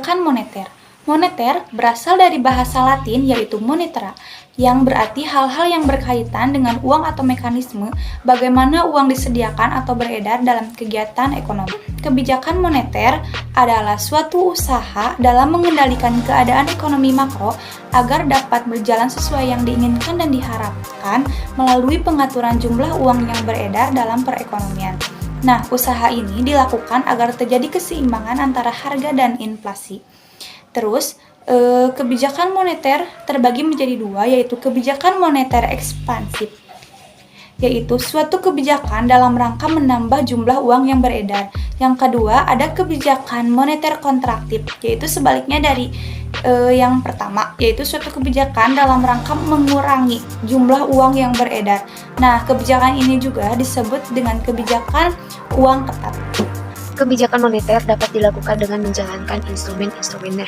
Kebijakan moneter. Moneter berasal dari bahasa Latin yaitu monetera, yang berarti hal-hal yang berkaitan dengan uang atau mekanisme bagaimana uang disediakan atau beredar dalam kegiatan ekonomi. Kebijakan moneter adalah suatu usaha dalam mengendalikan keadaan ekonomi makro agar dapat berjalan sesuai yang diinginkan dan diharapkan melalui pengaturan jumlah uang yang beredar dalam perekonomian. Nah, usaha ini dilakukan agar terjadi keseimbangan antara harga dan inflasi. Terus, kebijakan moneter terbagi menjadi dua, yaitu kebijakan moneter ekspansif, yaitu suatu kebijakan dalam rangka menambah jumlah uang yang beredar. Yang kedua, ada kebijakan moneter kontraktif, yaitu sebaliknya dari yang pertama, yaitu suatu kebijakan dalam rangka mengurangi jumlah uang yang beredar. Nah, kebijakan ini juga disebut dengan kebijakan uang ketat. Kebijakan moneter dapat dilakukan dengan menjalankan instrumen-instrumennya,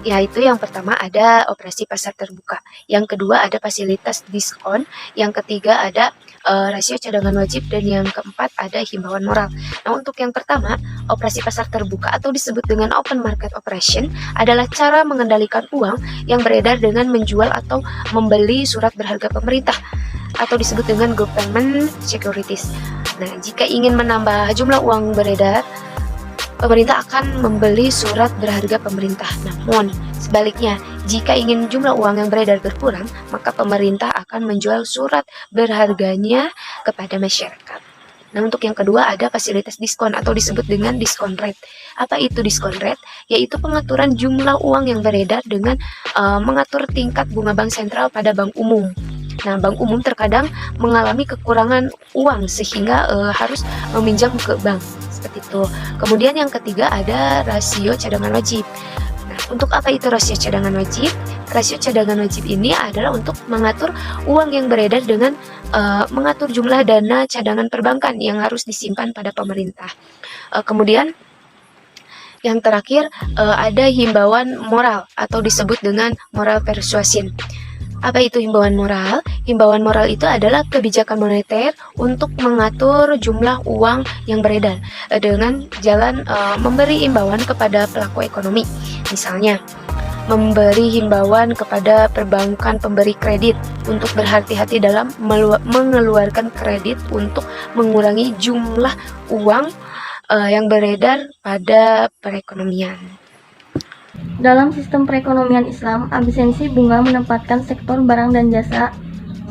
yaitu yang pertama ada operasi pasar terbuka, yang kedua ada fasilitas diskon, yang ketiga ada rasio cadangan wajib, dan yang keempat ada himbauan moral. Nah, untuk yang pertama, operasi pasar terbuka atau disebut dengan open market operation adalah cara mengendalikan uang yang beredar dengan menjual atau membeli surat berharga pemerintah atau disebut dengan government securities. Nah, jika ingin menambah jumlah uang beredar, pemerintah akan membeli surat berharga pemerintah. Namun, sebaliknya, jika ingin jumlah uang yang beredar berkurang, maka pemerintah akan menjual surat berharganya kepada masyarakat. Nah, untuk yang kedua ada fasilitas diskon atau disebut dengan diskon rate. Apa itu diskon rate? Yaitu pengaturan jumlah uang yang beredar dengan mengatur tingkat bunga bank sentral pada bank umum. Nah, bank umum terkadang mengalami kekurangan uang sehingga harus meminjam ke bank, seperti itu. Kemudian yang ketiga ada rasio cadangan wajib. Nah, untuk apa itu rasio cadangan wajib? Rasio cadangan wajib ini adalah untuk mengatur uang yang beredar dengan mengatur jumlah dana cadangan perbankan yang harus disimpan pada pemerintah. Kemudian yang terakhir ada himbauan moral atau disebut dengan moral persuasion. Apa itu himbauan moral? Himbauan moral itu adalah kebijakan moneter untuk mengatur jumlah uang yang beredar dengan jalan memberi himbauan kepada pelaku ekonomi. Misalnya, memberi himbauan kepada perbankan pemberi kredit untuk berhati-hati dalam mengeluarkan kredit untuk mengurangi jumlah uang yang beredar pada perekonomian. Dalam sistem perekonomian Islam, absensi bunga menempatkan sektor barang dan jasa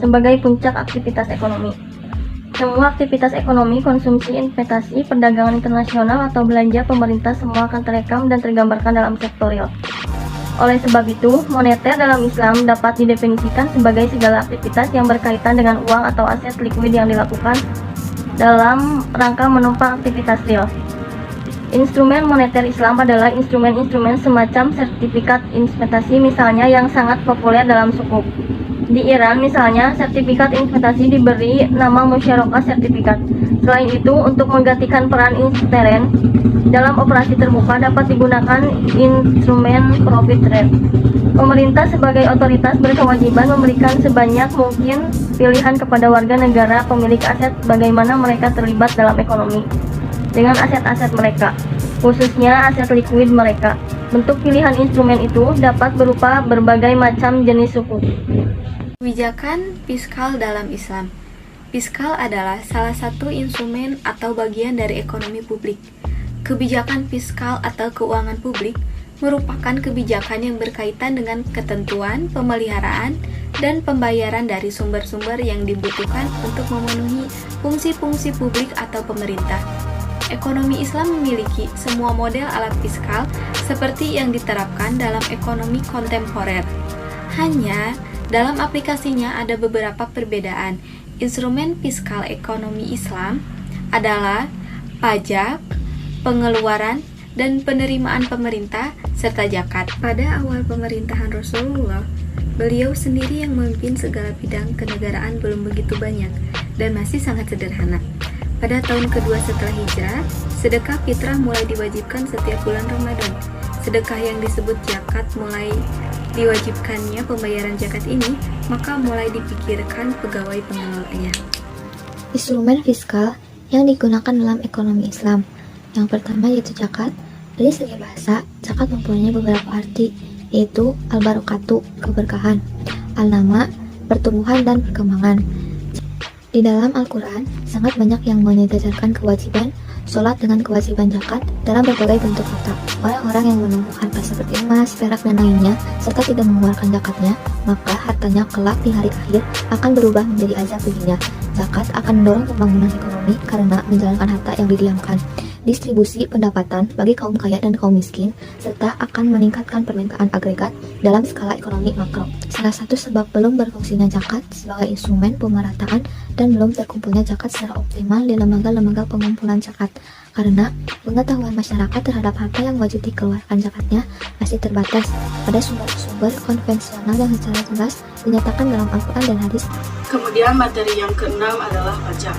sebagai puncak aktivitas ekonomi. Semua aktivitas ekonomi, konsumsi, investasi, perdagangan internasional, atau belanja pemerintah semua akan terekam dan tergambarkan dalam sektor real. Oleh sebab itu, moneter dalam Islam dapat didefinisikan sebagai segala aktivitas yang berkaitan dengan uang atau aset likuid yang dilakukan dalam rangka menopang aktivitas real. Instrumen moneter Islam adalah instrumen-instrumen semacam sertifikat investasi misalnya yang sangat populer dalam sukuk. Di Iran misalnya, sertifikat investasi diberi nama musyarakah sertifikat. Selain itu, untuk menggantikan peran intern dalam operasi terbuka dapat digunakan instrumen profit rate. Pemerintah sebagai otoritas berkewajiban memberikan sebanyak mungkin pilihan kepada warga negara pemilik aset bagaimana mereka terlibat dalam ekonomi dengan aset-aset mereka, khususnya aset likuid mereka. Bentuk pilihan instrumen itu dapat berupa berbagai macam jenis suku. Kebijakan fiskal dalam Islam. Fiskal adalah salah satu instrumen atau bagian dari ekonomi publik. Kebijakan fiskal atau keuangan publik merupakan kebijakan yang berkaitan dengan ketentuan, pemeliharaan, dan pembayaran dari sumber-sumber yang dibutuhkan untuk memenuhi fungsi-fungsi publik atau pemerintah. Ekonomi Islam memiliki semua model alat fiskal seperti yang diterapkan dalam ekonomi kontemporer. Hanya dalam aplikasinya ada beberapa perbedaan. Instrumen fiskal ekonomi Islam adalah pajak, pengeluaran, dan penerimaan pemerintah, serta zakat. Pada awal pemerintahan Rasulullah, beliau sendiri yang memimpin segala bidang kenegaraan belum begitu banyak dan masih sangat sederhana. Pada tahun kedua setelah hijrah, sedekah fitrah mulai diwajibkan setiap bulan Ramadan. Sedekah yang disebut zakat mulai diwajibkannya pembayaran zakat ini, maka mulai dipikirkan pegawai pengelolanya. Instrumen fiskal yang digunakan dalam ekonomi Islam. Yang pertama yaitu zakat. Dari segi bahasa, zakat mempunyai beberapa arti, yaitu al-barakatu, keberkahan, al-nama, pertumbuhan dan perkembangan. Di dalam Al-Quran, sangat banyak yang menyejajarkan kewajiban sholat dengan kewajiban zakat dalam berbagai bentuk harta. Orang-orang yang menumpuk harta seperti emas, perak, dan lainnya, serta tidak mengeluarkan zakatnya, maka hartanya kelak di hari akhir akan berubah menjadi azab baginya. Zakat akan mendorong pembangunan ekonomi karena menjalankan harta yang didiamkan, distribusi pendapatan bagi kaum kaya dan kaum miskin, serta akan meningkatkan permintaan agregat dalam skala ekonomi makro. Salah satu sebab belum berfungsinya zakat sebagai instrumen pemerataan dan belum terkumpulnya zakat secara optimal di lembaga-lembaga pengumpulan zakat, karena pengetahuan masyarakat terhadap harta yang wajib dikeluarkan zakatnya masih terbatas pada sumber-sumber konvensional yang secara jelas dinyatakan dalam Al-Quran dan hadis. Kemudian materi yang keenam adalah pajak.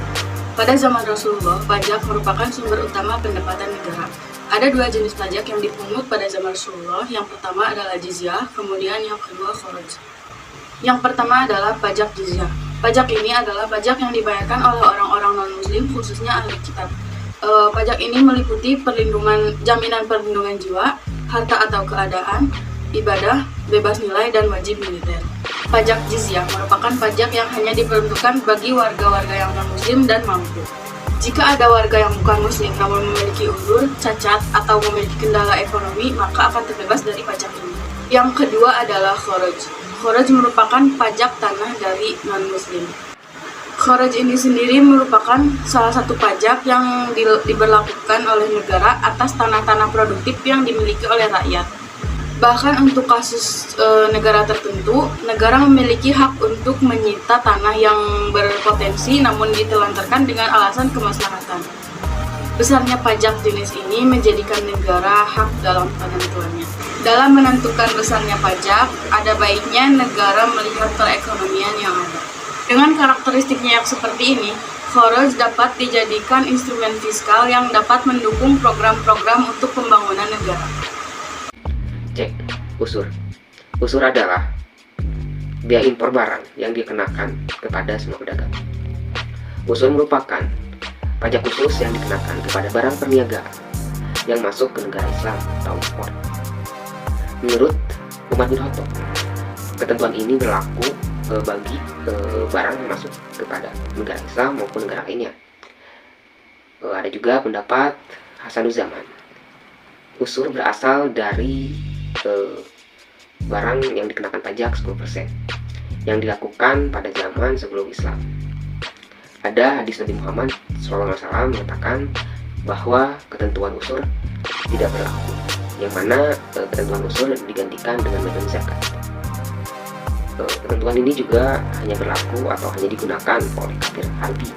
Pada zaman Rasulullah, pajak merupakan sumber utama pendapatan negara. Ada dua jenis pajak yang dipungut pada zaman Rasulullah. Yang pertama adalah jizyah, kemudian yang kedua kharaj. Yang pertama adalah pajak jizyah. Pajak ini adalah pajak yang dibayarkan oleh orang-orang non-muslim, khususnya ahli kitab. Pajak ini meliputi jaminan perlindungan jiwa, harta atau keadaan, ibadah, bebas nilai, dan wajib militer. Pajak jizyah merupakan pajak yang hanya diperuntukkan bagi warga-warga yang non-muslim dan mampu. Jika ada warga yang bukan muslim namun memiliki uzur, cacat, atau memiliki kendala ekonomi, maka akan terbebas dari pajak ini. Yang kedua adalah kharaj. Kharaj merupakan pajak tanah dari non-muslim. Kharaj ini sendiri merupakan salah satu pajak yang diberlakukan oleh negara atas tanah-tanah produktif yang dimiliki oleh rakyat. Bahkan untuk kasus negara tertentu, negara memiliki hak untuk menyita tanah yang berpotensi namun ditelantarkan dengan alasan kemaslahatan. Besarnya pajak jenis ini menjadikan negara hak dalam penentuannya. Dalam menentukan besarnya pajak, ada baiknya negara melihat perekonomian yang ada. Dengan karakteristiknya yang seperti ini, kharaj dapat dijadikan instrumen fiskal yang dapat mendukung program-program untuk pembangunan negara. Cek, usur. Usur adalah biaya impor barang yang dikenakan kepada semua pedagang. Usur merupakan pajak khusus yang dikenakan kepada barang perniagaan yang masuk ke negara Islam atau impor. Menurut Umar bin Khattab, ketentuan ini berlaku bagi barang yang masuk kepada negara Islam maupun negara lainnya. Ada juga pendapat Hasanuzzaman. Usur berasal dari barang yang dikenakan pajak 10% yang dilakukan pada zaman sebelum Islam. Ada hadis Nabi Muhammad SAW mengatakan bahwa ketentuan usur tidak berlaku, yang mana ketentuan usur digantikan dengan metode zakat. Ketentuan ini juga hanya berlaku atau hanya digunakan oleh kafir harbi,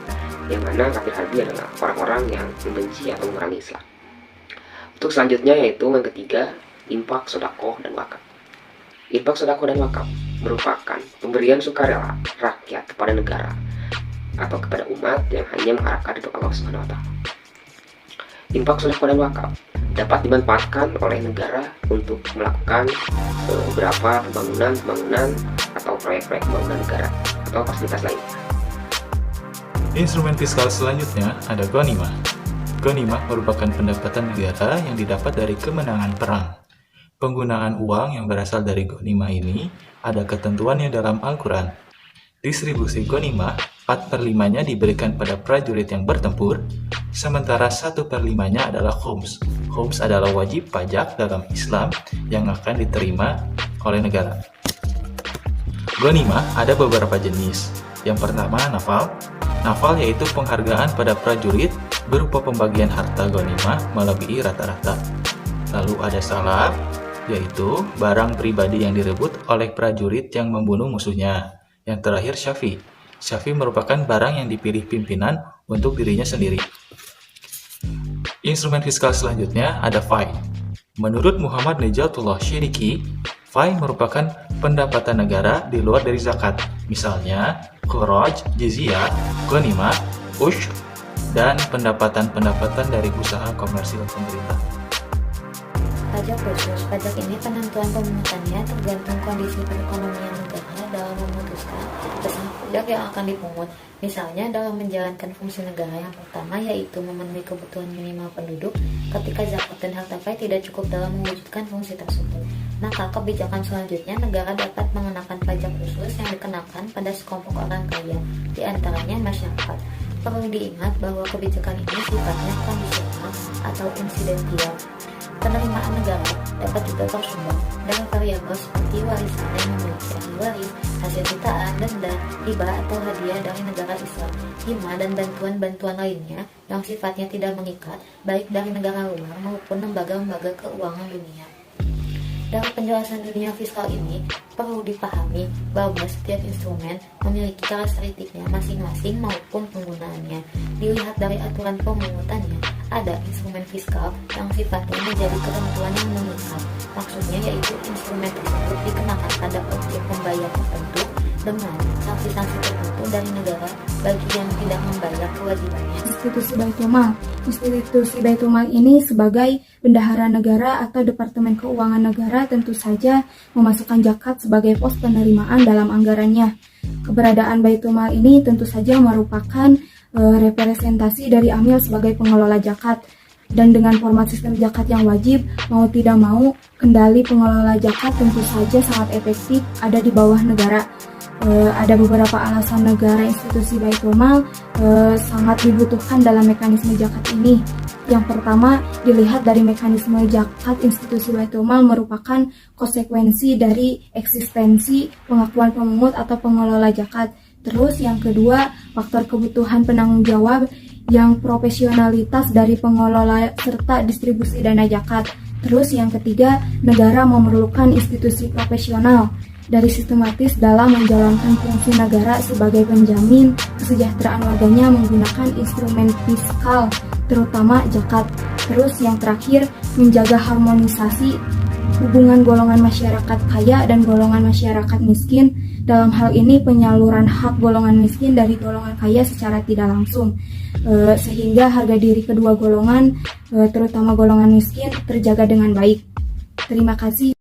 yang mana kafir harbi adalah orang-orang yang membenci atau memerangi Islam. Untuk selanjutnya yaitu yang ketiga, infak, sedekah, dan wakaf. Infak, sedekah, dan wakaf merupakan pemberian sukarela rakyat kepada negara atau kepada umat yang hanya mengharapkan ridho Allah Subhanahu wa Ta'ala. Infak, sedekah, dan wakaf dapat dimanfaatkan oleh negara untuk melakukan beberapa pembangunan atau proyek-proyek pembangunan negara atau fasilitas lainnya. Instrumen fiskal selanjutnya ada ghanimah. Ghanimah merupakan pendapatan negara yang didapat dari kemenangan perang. Penggunaan uang yang berasal dari ghanimah ini ada ketentuannya dalam Al-Quran. Distribusi ghanimah 4/5-nya diberikan pada prajurit yang bertempur, sementara 1/5-nya adalah khums. Khums adalah wajib pajak dalam Islam yang akan diterima oleh negara. Ghanimah ada beberapa jenis. Yang pertama, nafal. Nafal yaitu penghargaan pada prajurit berupa pembagian harta ghanimah melebihi rata-rata. Lalu ada salab, yaitu barang pribadi yang direbut oleh prajurit yang membunuh musuhnya. Yang terakhir syafi. Syafi merupakan barang yang dipilih pimpinan untuk dirinya sendiri. Instrumen fiskal selanjutnya ada fai. Menurut Muhammad Najatullah Syiriki, fai merupakan pendapatan negara di luar dari zakat. Misalnya, kharaj, jizyah, ghanimah, ushr, dan pendapatan-pendapatan dari usaha komersil pemerintah. Pajak khusus. Pajak ini penentuan pemungutannya tergantung kondisi perekonomian negara dalam memutuskan besaran pajak yang akan dipungut. Misalnya dalam menjalankan fungsi negara yang pertama yaitu memenuhi kebutuhan minimal penduduk, ketika zakat dan harta kaya tidak cukup dalam mewujudkan fungsi tersebut, maka kebijakan selanjutnya negara dapat mengenakan pajak khusus yang dikenakan pada sekelompok orang kaya, di antaranya masyarakat. Perlu diingat bahwa kebijakan ini sifatnya kondisional atau insidental. Penerimaan negara dapat juga tersumbang dari variabel seperti warisan yang memiliki ahli waris, hasil sitaan, denda, hibah atau hadiah dari negara Islam, hima dan bantuan-bantuan lainnya yang sifatnya tidak mengikat, baik dari negara luar maupun lembaga-lembaga keuangan dunia. Dalam penjelasan dunia fiskal ini, perlu dipahami bahwa setiap instrumen memiliki karakteristiknya masing-masing maupun penggunaannya. Dilihat dari aturan pemungutannya, ada instrumen fiskal yang sifatnya menjadi ketentuan yang mengikat. Maksudnya yaitu instrumen tersebut dikenakan pada objek pembayar tertentu dengan sanksi-sanksi tertentu dari negara bagi yang tidak membayar kewajibannya. Institusi Baitul Mal. Institusi Baitul Mal ini sebagai bendahara negara atau Departemen Keuangan Negara tentu saja memasukkan zakat sebagai pos penerimaan dalam anggarannya. Keberadaan Baitul Mal ini tentu saja merupakan representasi dari Amil sebagai pengelola zakat. Dan dengan format sistem zakat yang wajib, mau tidak mau, kendali pengelola zakat tentu saja sangat efektif ada di bawah negara. Ada beberapa alasan negara institusi Baitul Mal sangat dibutuhkan dalam mekanisme zakat ini. Yang pertama, dilihat dari mekanisme zakat institusi Baitul Mal merupakan konsekuensi dari eksistensi pengakuan pemungut atau pengelola zakat. Terus yang kedua, faktor kebutuhan penanggung jawab yang profesionalitas dari pengelola serta distribusi dana zakat. Terus yang ketiga, negara memerlukan institusi profesional dari sistematis dalam menjalankan fungsi negara sebagai penjamin kesejahteraan warganya menggunakan instrumen fiskal, terutama zakat. Terus yang terakhir, menjaga harmonisasi hubungan golongan masyarakat kaya dan golongan masyarakat miskin. Dalam hal ini penyaluran hak golongan miskin dari golongan kaya secara tidak langsung, sehingga harga diri kedua golongan, terutama golongan miskin, terjaga dengan baik. Terima kasih.